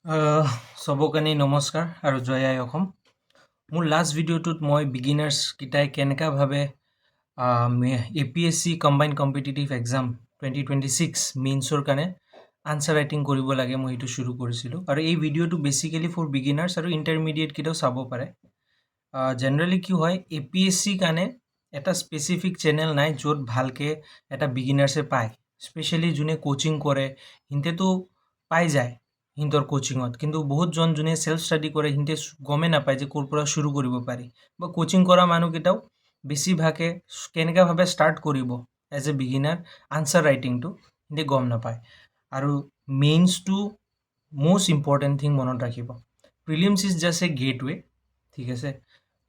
সবকানি নমস্কাৰ আৰু জয় আই অসম। মোৰ লাষ্ট ভিডিঅ'টোত মই বিগিনাৰ্ছ কিটাই কেনেকাভাৱে APSC কম্বাইণ্ড কম্পিটিটিভ এক্সাম 2026 মেইনছৰ কাৰণে আনচাৰ ৰাইটিং কৰিব লাগে মই সেইটো শুৰু কৰিছিলোঁ। আৰু এই ভিডিঅ'টো বেচিকেলি ফৰ বিগিনাৰ্ছ আৰু ইণ্টাৰমিডিয়েট কিটাও চাব পাৰে। জেনেৰেলি কি হয়, APSC কাৰণে এটা স্পেচিফিক চেনেল নাই য'ত ভালকৈ এটা বিগিনাৰ্ছে পায়। স্পেচিয়েলি যোনে কোচিং কৰে সিহঁতেতো পাই যায় সিহঁতৰ কোচিঙত, কিন্তু বহুতজন যোনে সেল্ফ ষ্টাডি কৰে সিহঁতে গমে নাপায় যে ক'ৰ পৰা শুৰু কৰিব পাৰি, বা কোচিং কৰা মানুহকেইটাও বেছিভাগে কেনেকুৱাভাৱে ষ্টাৰ্ট কৰিব এজ এ বিগিনাৰ আনচাৰ ৰাইটিংটো সিহঁতে গম নাপায়। আৰু মেইনছটো most important thing মনত ৰাখিব, prelims is just A gateway. ঠিক আছে,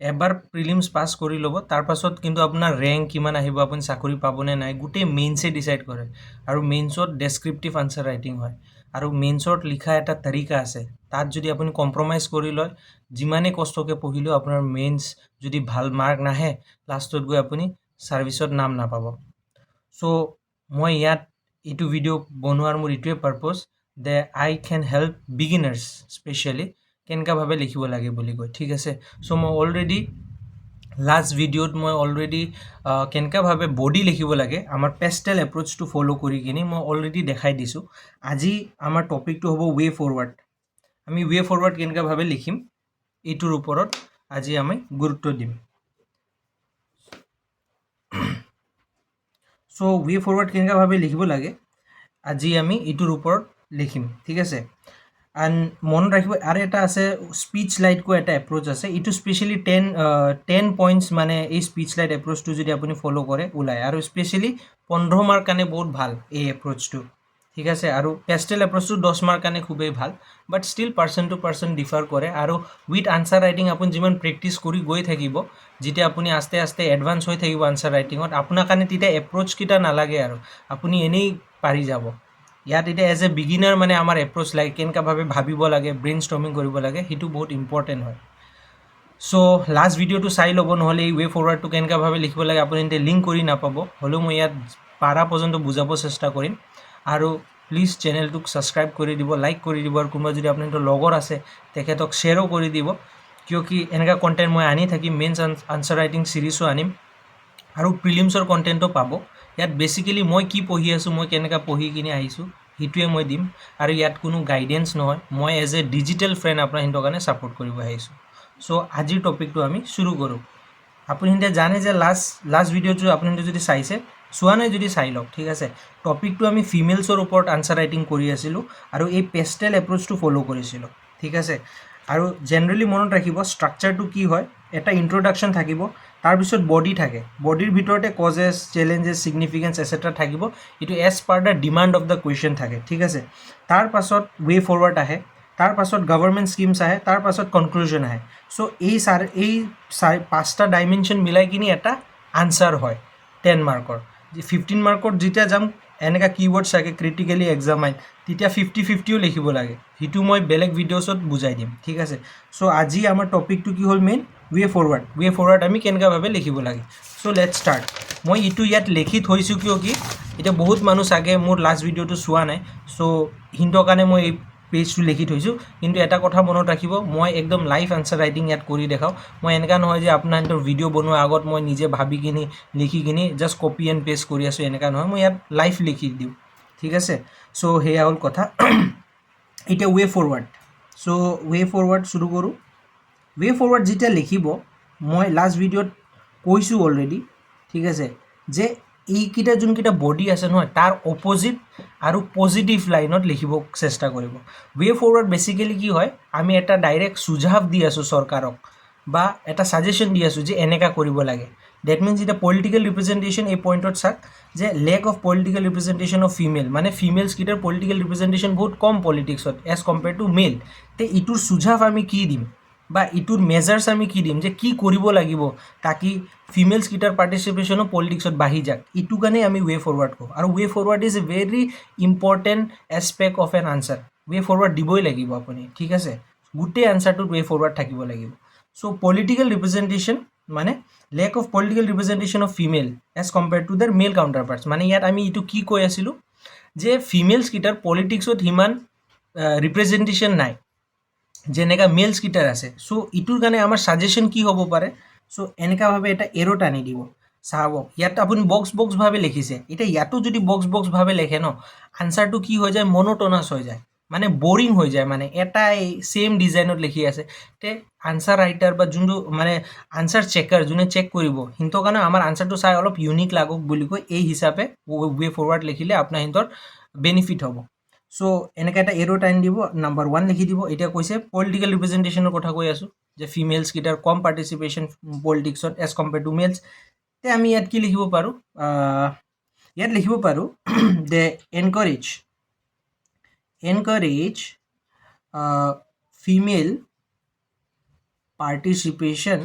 এবাৰ প্ৰিলিমছ পাছ কৰি ল'ব, তাৰ পাছত কিন্তু আপোনাৰ ৰেংক কিমান আহিব, আপুনি চাকৰি পাবনে নাই, গোটেই মেইনছে ডিচাইড কৰে। আৰু মেইনছত ডেছক্ৰিপটিভ আনচাৰ ৰাইটিং হয়, আৰু মেইনছত লিখা এটা তৰিকা আছে। তাত যদি আপুনি কম্প্ৰমাইজ কৰি লয়, যিমানেই কষ্টকৈ পঢ়িলেও আপোনাৰ মেইনছ যদি ভাল মাৰ্ক নাহে, লাষ্টত গৈ আপুনি ছাৰ্ভিচত নাম নাপাব। চ' মই ইয়াত এইটো ভিডিঅ' বনোৱাৰ মোৰ এইটোৱে পাৰ্পজ যে I can help beginners specially কেনেকুৱাভাৱে লিখিব লাগে বুলি কয়। ঠিক আছে, চ' মই অলৰেডি লাষ্ট ভিডিঅ'ত মই অলৰেডি কেনেকুৱাভাৱে বডি লিখিব লাগে আমাৰ পেষ্টেল এপ্ৰ'চটো ফ'ল' কৰি কিনি মই অলৰেডি দেখাই দিছোঁ। আজি আমাৰ টপিকটো হ'ব ৱে ফৰৱাৰ্ড। আমি ৱে ফৰৱাৰ্ড কেনেকুৱাভাৱে লিখিম এইটোৰ ওপৰত আজি আমি গুৰুত্ব দিম। চ' ৱে ফৰৱাৰ্ড কেনেকুৱাভাৱে লিখিব লাগে আজি আমি এইটোৰ ওপৰত লিখিম। ঠিক আছে, এণ্ড মনত ৰাখিব আৰু এটা আছে স্পীচ লাইটকৈ এটা এপ্ৰ'চ আছে। এইটো স্পেচিয়েলি 10 পইণ্টছ মানে এই স্পীচ লাইট এপ্ৰ'চটো যদি আপুনি ফ'ল' কৰে ওলায়, আৰু স্পেচিয়েলি 15 মাৰ্ক কাৰণে বহুত ভাল এই এপ্ৰ'চটো। ঠিক আছে, আৰু পেষ্টেল এপ্ৰ'চটো 10 মাৰ্ক কাৰণে খুবেই ভাল, but still person to person differ কৰে। আৰু উইথ আনচাৰ ৰাইটিং আপুনি যিমান প্ৰেক্টিচ কৰি গৈ থাকিব, যেতিয়া আপুনি আস্তে আস্তে এডভান্স হৈ থাকিব আনচাৰ ৰাইটিঙত, আপোনাৰ কাৰণে তেতিয়া এপ্ৰ'চকেইটা নালাগে আৰু আপুনি এনেই পাৰি যাব। ইয়াত এতিয়া এজ এ বিগিনাৰ মানে আমাৰ এপ্ৰ'চ লাগে, কেনেকুৱাভাৱে ভাবিব লাগে, ব্ৰেইন ষ্টৰ্মিং কৰিব লাগে, সেইটো বহুত ইম্পৰ্টেণ্ট হয়। চ' লাষ্ট ভিডিঅ'টো চাই ল'ব, নহ'লে এই ৱে ফৰৱাৰ্ডটো কেনেকুৱাভাৱে লিখিব লাগে আপুনি এতিয়া লিংক কৰি নাপাব। হ'লেও মই ইয়াত পাৰা পৰ্যন্ত বুজাব চেষ্টা কৰিম। আৰু প্লিজ চেনেলটোক ছাবস্ক্ৰাইব কৰি দিব, লাইক কৰি দিব, আৰু কোনোবা যদি আপোনাৰ লগৰ আছে তেখেতক শ্বেয়াৰো কৰি দিব, কিয় কি এনেকুৱা কণ্টেণ্ট মই আনি থাকিম। মেইনছ আনচাৰ ৰাইটিং ছিৰিজো আনিম, আৰু প্ৰিলিমছৰ কণ্টেণ্টো পাব। ইয়াত বেচিকেলি মই কি পঢ়ি আছোঁ, মই কেনেকৈ পঢ়ি কিনি আহিছোঁ সেইটোৱে মই দিম, আৰু ইয়াত কোনো গাইডেন্স নহয়। মই এজ এ ডিজিটেল ফ্ৰেণ্ড আপোনাৰ সিহঁতৰ কাৰণে ছাপোৰ্ট কৰিব আহিছোঁ। চ' আজিৰ টপিকটো আমি শুৰু কৰোঁ। আপুনি এতিয়া জানে যে লাষ্ট ভিডিঅ'টো আপুনি যদি চাইছে, চোৱা নাই যদি চাই লওক। ঠিক আছে, টপিকটো আমি ফিমেলছৰ ওপৰত আনচাৰ ৰাইটিং কৰি আছিলোঁ, আৰু এই পেষ্টেল এপ্ৰ'চটো ফ'ল' কৰিছিলোঁ। ঠিক আছে, আৰু জেনেৰেলি মনত ৰাখিব ষ্ট্ৰাকচাৰটো কি হয়, এটা ইণ্ট্ৰডাকশ্যন থাকিব, তাৰপিছত বডি থাকে, বডিৰ ভিতৰতে কজেছ, চেলেঞ্জেছ, ছিগনিফিকেঞ্চ এটচেট্ৰা থাকিব। এইটো as per the demand of the question থাকে। ঠিক আছে, তাৰ পাছত ৱে ফৰৱাৰ্ড আহে, তাৰ পাছত গভৰ্ণমেণ্ট স্কিমছ আহে, তাৰ পাছত কনক্লুজন আহে। চ' এই 5টা ডাইমেনশ্যন মিলাই কিনি এটা আনচাৰ হয় 10 মাৰ্কৰ। 15 মাৰ্কত যেতিয়া যাম, এনেকুৱা কিৱৰ্ড চাগে ক্ৰিটিকেলি এক্সামাইন, তেতিয়া 50-50ও লিখিব লাগে, সেইটো মই বেলেগ ভিডিঅ'ছত বুজাই দিম। ঠিক আছে, চ' আজি আমাৰ টপিকটো কি হ'ল, মেইন ৱে ফৰৱাৰ্ড আমি কেনেকুৱাভাৱে লিখিব লাগে। চ' লেটছ ষ্টাৰ্ট। মই এইটো ইয়াত লিখি থৈছোঁ কিয় কি এতিয়া বহুত মানুহ চাগে মোৰ লাষ্ট ভিডিঅ'টো চোৱা নাই, চ' সিহঁতৰ কাৰণে মই এই পেজটো লিখি থৈছোঁ। কিন্তু এটা কথা মনত ৰাখিব, মই একদম লাইভ আনচাৰ ৰাইটিং ইয়াত কৰি দেখাওঁ। মই এনেকুৱা নহয় যে আপোনাৰ সিহঁতৰ ভিডিঅ' বনোৱাৰ আগত মই নিজে ভাবি কিনি লিখি কিনি জাষ্ট কপি এণ্ড পেষ্ট কৰি আছোঁ, এনেকুৱা নহয়। মই ইয়াত লাইভ লিখি দিওঁ। ঠিক আছে, চ' সেয়া হ'ল কথা। এতিয়া ৱে ফৰৱাৰ্ড। চ' ৱে ফৰৱাৰ্ড শুৰু কৰোঁ। ৱে ফৰৱাৰ্ড যেতিয়া লিখিব, মই লাষ্ট ভিডিঅ'ত কৈছোঁ অলৰেডি। ঠিক আছে, যে এইকেইটা যোনকেইটা বডি আছে নহয়, তাৰ অপ'জিট আৰু পজিটিভ লাইনত লিখিব চেষ্টা কৰিব। ৱে ফৰৱাৰ্ড বেচিকেলি কি হয়, আমি এটা ডাইৰেক্ট সুঝাৱ দি আছোঁ চৰকাৰক, বা এটা ছাজেশ্যন দি আছোঁ যে এনেকুৱা কৰিব লাগে। ডেট মিনছ এতিয়া পলিটিকেল ৰিপ্ৰেজেণ্টেশ্যন এই পইণ্টত চাওক যে lake of political representation of female, মানে ফিমেলছকেইটাৰ পলিটিকেল ৰিপ্ৰেজেণ্টেশ্যন বহুত কম পলিটিক্সত এজ কম্পেয়াৰ টু মেল। তে ইটোৰ সুঝাৱ আমি কি দিম, বা ইটোৰ মেজাৰ্ছ আমি কি দিম, যে কি কৰিব লাগিব তাকি ফিমেলছকেইটাৰ পাৰ্টিচিপেশ্যনো পলিটিক্সত বাঢ়ি যাক, এইটো কাৰণে আমি ৱে ফৰৱাৰ্ড কওঁ। আৰু way forward is a very important aspect of an answer. Way forward দিবই লাগিব আপুনি। ঠিক আছে, গোটেই আনচাৰটোত ৱে ফৰৱাৰ্ড থাকিব লাগিব। চ' পলিটিকেল ৰিপ্ৰেজেণ্টেশ্যন মানে lack of political representation of female as compare to their male counterparts. মানে ইয়াত আমি এইটো কি কৈ আছিলোঁ, যে ফিমেলছকেইটাৰ পলিটিক্সত সিমান ৰিপ্ৰেজেণ্টেশ্যন নাই যেনেকা মেলছ কিটাৰ আছে। চ' ইটোৰ কাৰণে আমাৰ ছাজেশ্যন কি হ'ব পাৰে, চ' এনেকুৱাভাৱে এটা এৰো টানি দিব। চাব ইয়াত আপুনি বক্সভাৱে লিখিছে, এতিয়া ইয়াতো যদি বক্সভাৱে লিখে ন, আনচাৰটো কি হৈ যায়, মনোটনাছ হৈ যায়, মানে বৰিং হৈ যায়, মানে এটাই ছেইম ডিজাইনত লিখি আছে। তে আনচাৰ ৰাইটাৰ বা যোনটো মানে আনচাৰ চেকাৰ যোনে চেক কৰিব, সিহঁতৰ কাৰণে আমাৰ আনচাৰটো চাই অলপ ইউনিক লাগক বুলি কৈ এই হিচাপে ৱে ফৰৱাৰ্ড লিখিলে আপোনাৰ সিহঁতৰ বেনিফিট হ'ব। চ' এনেকৈ এটা এৰো টাইম দিব, নাম্বাৰ 1 লিখি দিব। এতিয়া কৈছে পলিটিকেল ৰিপ্ৰেজেণ্টেশ্যনৰ কথা কৈ আছোঁ, যে ফিমেলছকেইটাৰ কম পাৰ্টিচিপেশ্যন পলিটিক্সত এজ কম্পেয়াৰ টু মেলছ। তে আমি ইয়াত কি লিখিব পাৰোঁ, ইয়াত লিখিব পাৰোঁ they encourage female participation,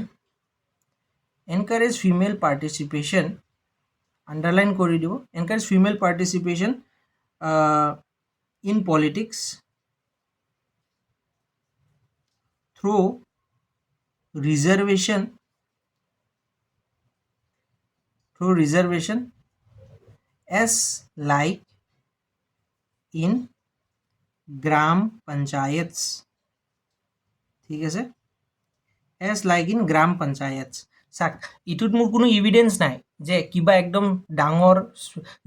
underline কৰি দিব, encourage female participation in politics through reservation as like in গ্রাম পঞ্চায়েতস, ঠিক আছে, as like in গ্রাম পঞ্চায়েতস। চাক ইটোত মোৰ কোনো ইভিডেন্স নাই যে কিবা একদম ডাঙৰ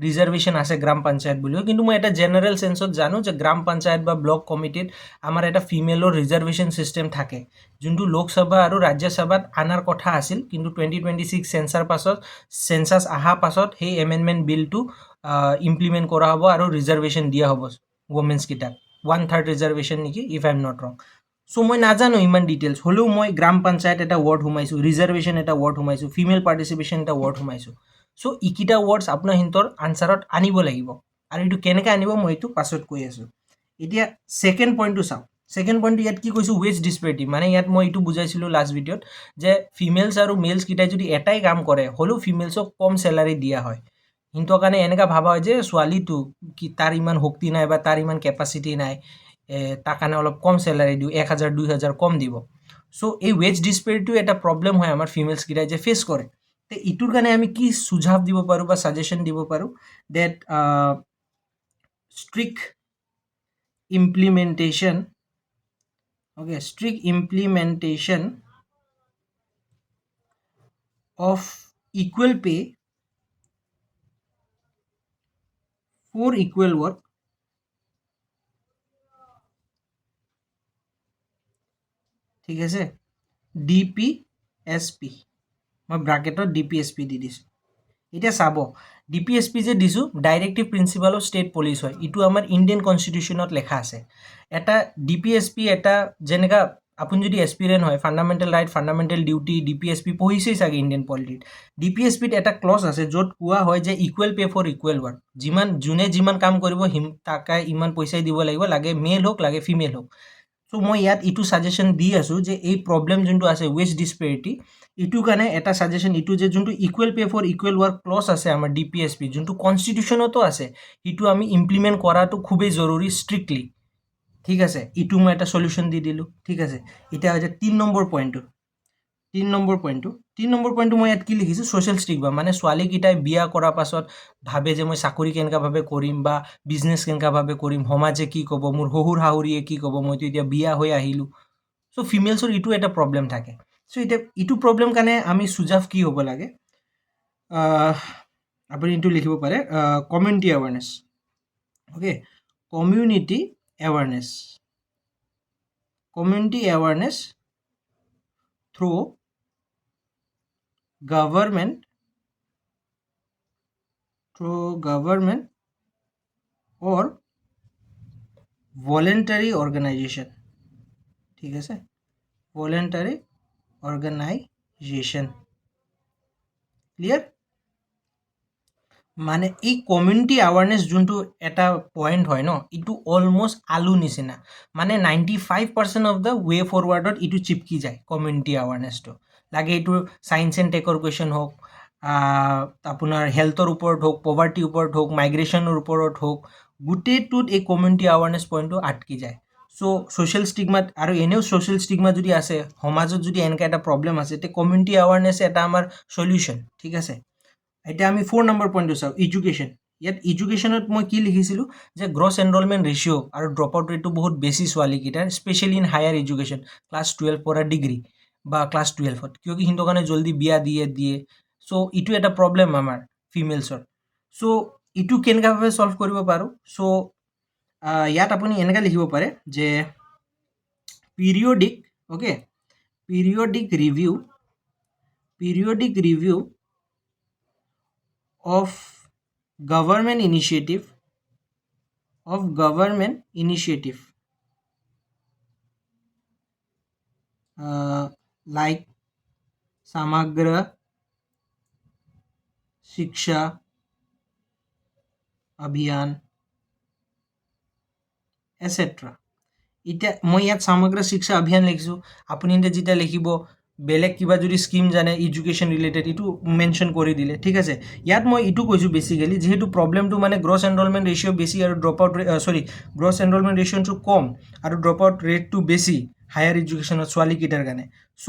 ৰিজাৰ্ভেশ্যন আছে গ্ৰাম পঞ্চায়ত বুলিও, কিন্তু মই এটা জেনেৰেল চেন্সত জানো যে গ্ৰাম পঞ্চায়ত বা ব্লক কমিটিত আমাৰ এটা ফিমেলৰ ৰিজাৰ্ভেশ্যন ছিষ্টেম থাকে, যোনটো লোকসভা আৰু ৰাজ্যসভাত আনাৰ কথা আছিল, কিন্তু 2026 চেন্সাছ অহা পাছত সেই এমেণ্ডমেণ্ট বিলটো ইমপ্লিমেণ্ট কৰা হ'ব আৰু ৰিজাৰ্ভেশ্যন দিয়া হ'ব ৱমেন্সকেইটাক, 1/3 ৰিজাৰ্ভেশ্যন নেকি, ইফ আই এম নট ৰং। চ' মই নাজানো ইমান ডিটেইলছ, হ'লেও মই গ্ৰাম পঞ্চায়ত এটা ৱৰ্ড সোমাইছোঁ, ৰিজাৰ্ভেশ্যন এটা ৱৰ্ড সোমাইছোঁ, ফিমেল পাৰ্টিচিপেশ্যন এটা ৱৰ্ড সোমাইছোঁ। চ' এইকেইটা ৱৰ্ডছ আপোনাৰ সিহঁতৰ আনচাৰত আনিব লাগিব, আৰু এইটো কেনেকৈ আনিব মই এইটো পাছত কৈ আছোঁ। এতিয়া ছেকেণ্ড পইণ্টটো চাওঁ। ছেকেণ্ড পইণ্টটো ইয়াত কি কৈছোঁ, ৱেজ ডিছপেৰিটি, মানে ইয়াত মই এইটো বুজাইছিলোঁ লাষ্ট ভিডিঅ'ত যে ফিমেলছ আৰু মেলছকেইটাই যদি এটাই কাম কৰে, হ'লেও ফিমেলছক কম চেলাৰী দিয়া হয়। সিহঁতৰ কাৰণে এনেকুৱা ভাবা হয় যে ছোৱালীটো কি তাৰ ইমান শক্তি নাই বা তাৰ ইমান কেপাচিটি নাই, তাৰ কাৰণে অলপ কম চেলাৰী দিওঁ, 1000-2000 কম দিব। চ' এই ৱেজ ডিছপেৰিটিও এটা প্ৰব্লেম হয় আমাৰ ফিমেলছকেইটাই যে ফেচ কৰে। তে ইটোৰ কাৰণে আমি কি সুঝাৱ দিব পাৰোঁ বা ছাজেশ্যন দিব পাৰোঁ, date strict implementation of equal pay for equal work, ঠিক আছে, DPSP, মই ব্ৰাকেটত DPSP দি দিছোঁ। এতিয়া চাব, DPSP যে দিছোঁ directive principal of state polish হয়, এইটো আমাৰ ইণ্ডিয়ান কনষ্টিটিউশ্যনত লেখা আছে। এটা DPSP এটা যেনেকা আপুনি যদি এছপিৰেণ্ট হয়, fundamental right, fundamental duty, DPSP পঢ়িছেই চাগে ইণ্ডিয়ান পলিটিত। DPSPত এটা ক্লজ আছে য'ত কোৱা হয় যে equal pay for equal work, যোনে যিমান কাম কৰিব তাকে ইমান পইচাই দিব লাগিব, লাগে মেল হওক লাগে ফিমেল হওক। চ' মই ইয়াত এইটো ছাজেশ্যন দি আছোঁ যে এই প্ৰব্লেম যোনটো আছে ৱেজ ডিছপেৰিটি, এইটোৰ কাৰণে এটা ছাজেশ্যন এইটো যে যোনটো equal pay for equal work clause আছে আমাৰ DPSP, যোনটো কনষ্টিটিউশ্যনতো আছে, সেইটো আমি ইমপ্লিমেণ্ট কৰাটো খুবেই জৰুৰী ষ্ট্ৰিক্টলি, ঠিক আছে। এইটো মই এটা চলিউশ্যন দি দিলোঁ, ঠিক আছে। এতিয়া হৈছে 3 নম্বৰ পইণ্টটো মই ইয়াত কি লিখিছোঁ, ছ'চিয়েল ষ্টিগমা, মানে ছোৱালীকেইটাই বিয়া কৰাৰ পাছত ভাবে যে মই চাকৰি কেনেকুৱাভাৱে কৰিম বা বিজনেছ কেনেকুৱাভাৱে কৰিম, সমাজে কি ক'ব, মোৰ শহুৰ শাহুৰীয়ে কি ক'ব, মইতো এতিয়া বিয়া হৈ আহিলোঁ। চ' ফিমেলছৰ এইটো এটা প্ৰব্লেম থাকে। চ' এতিয়া এইটো প্ৰব্লেম কাৰণে আমি সুঝাৱ কি হ'ব লাগে, আপুনি এইটো লিখিব পাৰে, community awareness, okay, community awareness through government or voluntary organization, ঠিক আছে, voluntary organization, ক্লিয়াৰ। মানে এই কমিউনিটি এৱাৰনেছ যোনটো এটা পইণ্ট হয় ন, এইটো অলমষ্ট আলু নিচিনা, মানে 95% অফ দ্য ৱে ফৰৱাৰ্ডত এইটো চিপকি যায় কমিউনিটি এৱাৰনেছটো, লাগে এইটো চায়েন্স এণ্ড টেকৰ কুৱেশ্যন হওক, আপোনাৰ হেল্থৰ ওপৰত হওক, পভাৰ্টিৰ ওপৰত হওক, মাইগ্ৰেশ্যনৰ ওপৰত হওক, গোটেইটোত এই কমিউনিটি এৱাৰনেছ পইণ্টটো আটকি যায়। চ' ছ'চিয়েল ষ্টিগমাত, আৰু এনেও ছ'চিয়েল ষ্টিগমা যদি আছে সমাজত, যদি এনেকৈ এটা প্ৰব্লেম আছে, তে কমিউনিটি এৱাৰনেছ এটা আমাৰ চলিউশ্যন, ঠিক আছে। এতিয়া আমি 4 নম্বৰ পইণ্টটো চাওঁ, এডুকেশ্যন। ইয়াত এডুকেশ্যনত মই কি লিখিছিলোঁ যে গ্ৰছ এনৰলমেণ্ট ৰেচিঅ' আৰু ড্ৰপ আউট ৰেটটো বহুত বেছি ছোৱালীকেইটাৰ, specially in higher education class 12 পৰা ডিগ্ৰী বা ক্লাছ 12ত, কিয় কি সিহঁতৰ কাৰণে জল্দি বিয়া দিয়ে চ' এইটো এটা প্ৰব্লেম আমাৰ ফিমেলছৰ। চ' এইটো কেনেকুৱাভাৱে ছল্ভ কৰিব পাৰোঁ? চ' ইয়াত আপুনি এনেকৈ লিখিব পাৰে যে periodic review of government initiative like Samagra Shiksha Abhiyan etc. এতিয়া মই ইয়াত সমগ্ৰ শিক্ষা অভিযান লিখিছোঁ, আপুনি এতিয়া যেতিয়া লিখিব বেলেগ কিবা যদি স্কিম জানে এডুকেশ্যন ৰিলেটেড এইটো মেনশ্যন কৰি দিলে, ঠিক আছে। ইয়াত মই এইটো কৈছোঁ বেচিকেলি যিহেতু প্ৰব্লেমটো মানে গ্ৰছ এনৰলমেণ্ট ৰেচিঅ' বেছি আৰু গ্ৰছ এনৰলমেণ্ট ৰেচিঅ'টো কম আৰু ড্ৰপ আউট ৰেটটো বেছি হায়াৰ এডুকেশ্যনত ছোৱালীকেইটাৰ কাৰণে। চ'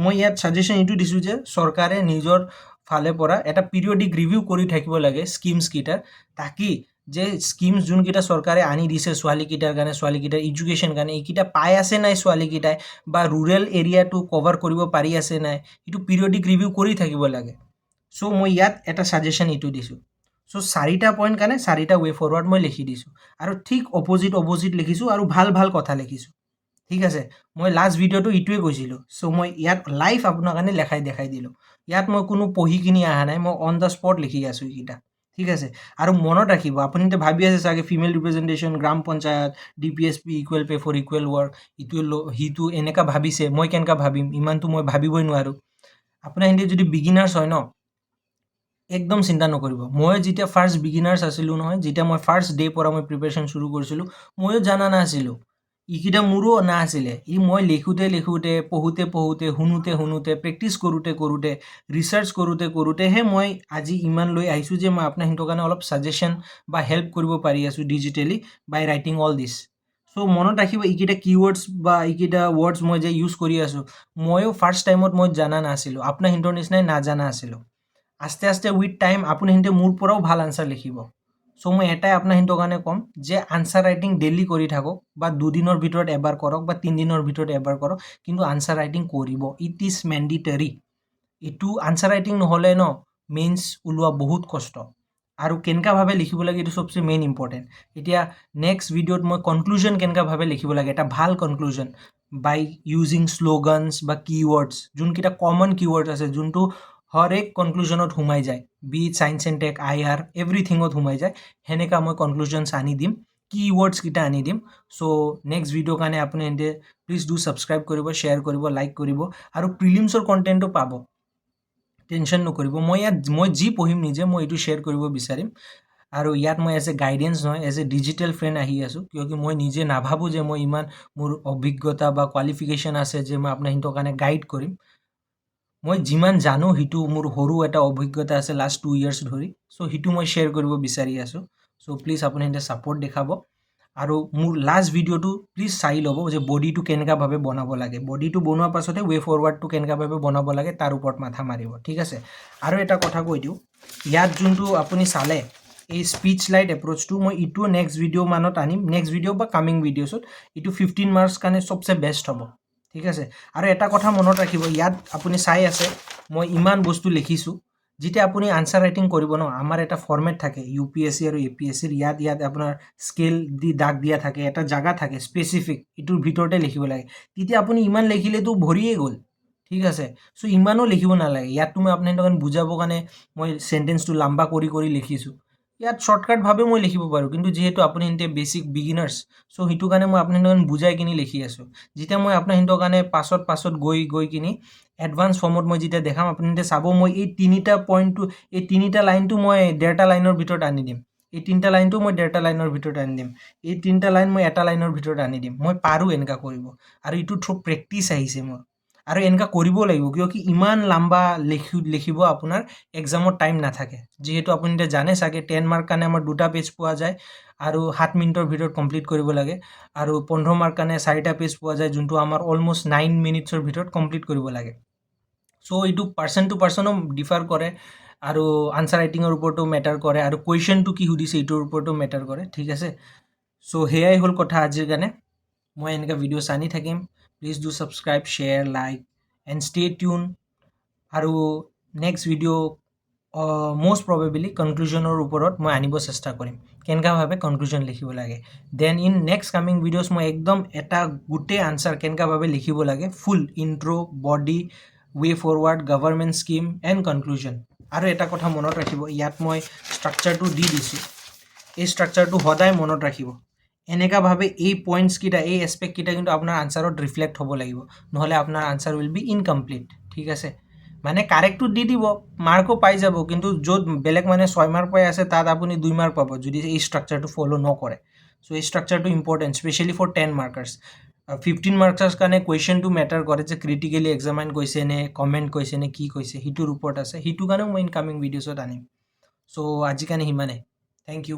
মই ইয়াত ছাজেশ্যন এইটো দিছোঁ যে চৰকাৰে নিজৰ ফালে পৰা এটা পিৰিয়ডিক ৰিভিউ কৰি থাকিব লাগে স্কিমছকেইটাৰ, তাকি যে স্কিমছ যোনকেইটা চৰকাৰে আনি দিছে ছোৱালীকেইটাৰ কাৰণে, ছোৱালীকেইটাৰ এডুকেশ্যন কাৰণে, এইকেইটা পাই আছে নাই ছোৱালীকেইটাই বা ৰুৰেল এৰিয়াটো কভাৰ কৰিব পাৰি আছে নাই, এইটো পিৰিয়ডিক ৰিভিউ কৰি থাকিব লাগে। চ' মই ইয়াত এটা ছাজেশ্যন এইটো দিছোঁ। চ' 4টা পইণ্ট কাৰণে 4টা ৱে ফৰৱাৰ্ড মই লিখি দিছোঁ আৰু ঠিক অপজিট লিখিছোঁ আৰু ভাল কথা লিখিছোঁ, ঠিক আছে। মই লাষ্ট ভিডিঅ'টো এইটোৱে কৈছিলোঁ। চ' মই ইয়াত লাইভ আপোনাৰ কাৰণে দেখাই দিলোঁ। ইয়াত মই কোনো পঢ়ি কিনি অহা নাই, মই অন দ্য স্পট লিখি আছোঁ এইকেইটা, ঠিক আছে। আৰু মনত ৰাখিব, আপুনি এতিয়া ভাবি আছে চাগে female representation, gram panchayat, DPSP, equal pay for equal work, সিটো এনেকুৱা ভাবিছে, মই কেনেকুৱা ভাবিম, ইমানটো মই ভাবিবই নোৱাৰোঁ। আপোনাৰ হিন্দী যদি বিগিনাৰ্ছ হয় ন, একদম চিন্তা নকৰিব। মই যেতিয়া ফাৰ্ষ্ট বিগিনাৰ্ছ আছিলোঁ নহয়, যেতিয়া মই ফাৰ্ষ্ট ডে পৰা মই প্ৰিপেৰেশ্যন শুৰু কৰিছিলোঁ, ময়ো জানা নাছিলোঁ, এইকেইটা মোৰো নাছিলে। মই লিখোঁতে পঢ়োঁতে শুনোতে প্ৰেক্টিছ কৰোঁতে ৰিচাৰ্চ কৰোঁতেহে মই আজি ইমান লৈ আহিছোঁ যে মই আপোনাৰ সিহঁতৰ কাৰণে অলপ ছাজেশ্যন বা হেল্প কৰিব পাৰি আছোঁ digitally by writing all this. So' মনত ৰাখিব এইকেইটা কিৱৰ্ডছ বা এইকেইটা ৱৰ্ডছ মই যে ইউজ কৰি আছোঁ, ময়ো ফাৰ্ষ্ট টাইমত মই জানা নাছিলোঁ, আপোনাৰ সিহঁতৰ নিচিনাই নাজানা আছিলোঁ। আস্তে উইথ টাইম আপুনি সিহঁতে মোৰ পৰাও ভাল আনচাৰ লিখিব। চ' মই এটাই আপোনাৰ সিহঁতৰ কাৰণে ক'ম যে আনচাৰ ৰাইটিং ডেইলি কৰি থাকক, বা 2 দিনৰ ভিতৰত এবাৰ কৰক বা 3 দিনৰ ভিতৰত এবাৰ কৰক, কিন্তু আনচাৰ ৰাইটিং কৰিব, ইট ইজ মেণ্ডিটৰী। এইটো আনচাৰ ৰাইটিং নহ'লে ন মেইনছ ওলোৱা বহুত কষ্ট, আৰু কেনেকুৱাভাৱে লিখিব লাগে এইটো চবচে মেইন ইম্পৰ্টেণ্ট। এতিয়া নেক্সট ভিডিঅ'ত মই কনক্লুজন কেনেকুৱাভাৱে লিখিব লাগে, এটা ভাল কনক্লুজন বাই ইউজিং শ্লোগানছ বা কিৱৰ্ডছ, যোনকেইটা কমন কিৱৰ্ডছ আছে, যোনটো হৰ এক কনক্লুজনত সোমাই যায়, বি চাইন্স এণ্ড টেক, IR এভৰিথিঙত সোমাই যায়, সেনেকুৱা মই কনক্লুজনছ আনি দিম, কিৱৰ্ডছকেইটা আনি দিম। চ' নেক্সট ভিডিঅ'ৰ কাৰণে আপুনি এনে প্লিজ ডু ছাবস্ক্ৰাইব কৰিব, শ্বেয়াৰ কৰিব, লাইক কৰিব, আৰু প্ৰিলিমছৰ কণ্টেণ্টটো পাব, টেনশ্যন নকৰিব। মই যি পঢ়িম নিজে মই এইটো শ্বেয়াৰ কৰিব বিচাৰিম, আৰু ইয়াত মই এজ এ গাইডেঞ্চ নহয়, এজ এ ডিজিটেল ফ্ৰেণ্ড আহি আছোঁ, কিয়কি মই নিজে নাভাবোঁ যে মই ইমান মোৰ অভিজ্ঞতা বা কোৱালিফিকেশ্যন আছে যে মই আপোনাৰ সিহঁতৰ কাৰণে গাইড কৰিম। মই যিমান জানো সেইটো মোৰ সৰু এটা অভিজ্ঞতা আছে লাষ্ট 2 years ধৰি, চ' সেইটো মই শ্বেয়াৰ কৰিব বিচাৰি আছোঁ। চ' প্লিজ আপুনি সিহঁতে ছাপৰ্ট দেখাব, আৰু মোৰ লাষ্ট ভিডিঅ'টো প্লিজ চাই ল'ব যে বডিটো কেনেকুৱাভাৱে বনাব লাগে, বডিটো বনোৱাৰ পাছতে ৱে ফৰৱাৰ্ডটো কেনেকুৱাভাৱে বনাব লাগে তাৰ ওপৰত মাথা মাৰিব, ঠিক আছে। আৰু এটা কথা কৈ দিওঁ, ইয়াত যোনটো আপুনি চালে এই স্পীচ লাইট এপ্ৰ'চটো, মই এইটো নেক্সট ভিডিঅ' মানত আনিম, নেক্সট ভিডিঅ' বা কামিং ভিডিঅ'ছত। এইটো 15 মাৰ্কছ কাৰণে চবচে বেষ্ট হ'ব, ঠিক আছে। আৰু এটা কথা মনত ৰাখিব, ইয়াত আপুনি চাই আছে মই ইমান বস্তু লিখিছোঁ, যেতিয়া আপুনি আনচাৰ ৰাইটিং কৰিব ন, আমাৰ এটা ফৰ্মেট থাকে UPSC আৰু APSCৰ, ইয়াত আপোনাৰ স্কেল দি দাগ দিয়া থাকে, এটা জাগা থাকে স্পেচিফিক, এইটোৰ ভিতৰতে লিখিব লাগে। তেতিয়া আপুনি ইমান লিখিলেতো ভৰিয়ে গ'ল, ঠিক আছে। চ' ইমানো লিখিব নালাগে, ইয়াত মই আপোনাৰ সিহঁতৰ বুজাবৰ কাৰণে মই চেণ্টেন্সটো লাম্বা কৰি লিখিছোঁ। ইয়াত শ্বৰ্টকাটভাৱে মই লিখিব পাৰোঁ, কিন্তু যিহেতু আপুনি সিহঁতে বেছিক বিগিনাৰ্ছ, চ' সেইটো কাৰণে মই আপোনাৰ সিহঁতৰ বুজাই কিনি লিখি আছোঁ। যেতিয়া মই আপোনাৰ সিহঁতৰ কাৰণে পাছত গৈ কিনি এডভান্স ফৰ্মত মই যেতিয়া দেখাম, আপুনি চাব মই এই 3টা পইণ্টটো, এই 3টা লাইনটো মই 1.5টা লাইনৰ ভিতৰত আনি দিম, এই 3টা লাইনটো মই 1.5টা লাইনৰ ভিতৰত আনি দিম, এই 3টা লাইন মই 1টা লাইনৰ ভিতৰত আনি দিম। মই পাৰোঁ এনেকুৱা কৰিব, আৰু এইটো থ্ৰু প্ৰেক্টিচ আহিছে মোৰ, আৰু এনেকুৱা কৰিবও লাগিব, কিয় কি ইমান লাম্বা লিখিব আপোনাৰ এক্সামত টাইম নাথাকে। যিহেতু আপুনি এতিয়া জানে চাগে 10 মাৰ্ক কাৰণে আমাৰ 2টা পেজ পোৱা যায়, আৰু 7 মিনিটৰ ভিতৰত কমপ্লিট কৰিব লাগে, আৰু 15 মাৰ্ক কাৰণে 4টা পেজ পোৱা যায়, যোনটো আমাৰ অলমষ্ট 9 মিনিটছৰ ভিতৰত কমপ্লিট কৰিব লাগে। চ' এইটো পাৰ্চন টু পাৰ্চনো ডিফাৰ কৰে, আৰু আনচাৰ ৰাইটিঙৰ ওপৰতো মেটাৰ কৰে আৰু কুৱেশ্যনটো কি সুধিছে এইটোৰ ওপৰতো মেটাৰ কৰে ঠিক আছে চ' সেয়াই হ'ল কথা আজিৰ কাৰণে মই এনেকৈ ভিডিঅ'ছ আনি থাকিম please do subscribe share like and stay tune আৰু নেক্সট ভিডিঅ' মষ্ট প্ৰবেবলি কনক্লুজনৰ ওপৰত মই আনিব চেষ্টা কৰিম কেনেকুৱাভাৱে কনক্লুজন লিখিব লাগে then in next coming videos মই একদম এটা গোটেই আনচাৰ কেনেকুৱাভাৱে লিখিব লাগে full intro' body way forward government scheme and conclusion আৰু এটা কথা মনত ৰাখিব ইয়াত মই ষ্ট্ৰাকচাৰটো দি দিছোঁ এই ষ্ট্ৰাকচাৰটো সদায় মনত ৰাখিব এনেকুৱাভাৱে এই পইণ্টছকেইটা এই এছপেক্টকেইটা কিন্তু আপোনাৰ আনচাৰত ৰিফ্লেক্ট হ'ব লাগিব নহ'লে আপোনাৰ আনচাৰ উইল বি ইনকমপ্লিট ঠিক আছে মানে কাৰেক্টটো দি দিব মাৰ্কো পাই যাব কিন্তু য'ত বেলেগ মানে 6 মাৰ্ক পাই আছে তাত আপুনি 2 মাৰ্ক পাব যদি এই ষ্ট্ৰাকচাৰটো ফ'ল' নকৰে চ' এই ষ্ট্ৰাকচাৰটো ইম্পৰ্টেণ্ট স্পেচিয়েলি ফৰ 10 মাৰ্কাৰ্ছ 15 মাৰ্কছৰ কাৰণে কুৱেশ্যনটো মেটাৰ কৰে যে ক্ৰিটিকেলি এক্সামাইন কৈছে নে কমেণ্ট কৈছে নে কি কৈছে সেইটোৰ ওপৰত আছে সেইটো কাৰণেও মই ইনকামিং ভিডিঅ'ছত আনিম চ' আজিৰ কাৰণে সিমানে থেংক ইউ